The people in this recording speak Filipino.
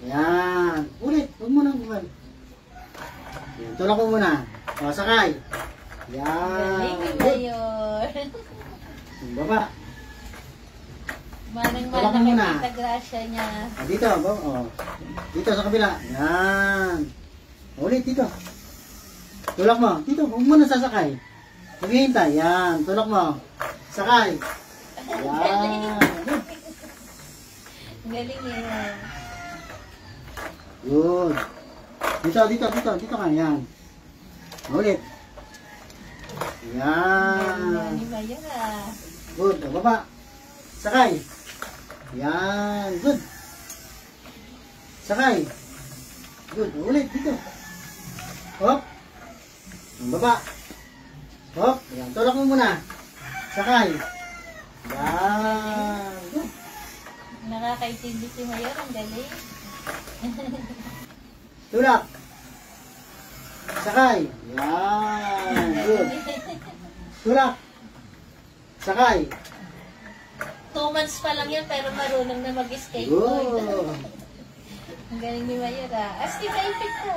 Yan. Ulit. Huwag mo nang buwan. Yan. Tulak mo muna. O, sakay. Yan. Galing ba yun? Yung baba. Manang-mana Tulak mo muna. kita grasya niya. O, dito. O. Dito sa kabila. Yan. Ulit dito. Tulak mo. Dito. Huwag mo na sasakay. Maghihintay. Yan. Tulak mo. Sakay. Yan. Galing yun. Good. Dito ka. Yan. Ulit. Yan. Galing ni Mayora. Good. O, baba. Sakay. Yan. Good. Sakay. Good. Ulit. Dito. Hop. Baba. Hop. Yan. Tulak mo muna. Sakay. Yan. Good. Nakakaintindi si Mayora. Ang galing. Tulak. Sakay. Yan. Good. Tulak. Sakay. 2 months pa lang yan pero marunong na mag-skateboard. Good. Ang galing ni Mayora. Asti, maipit ko.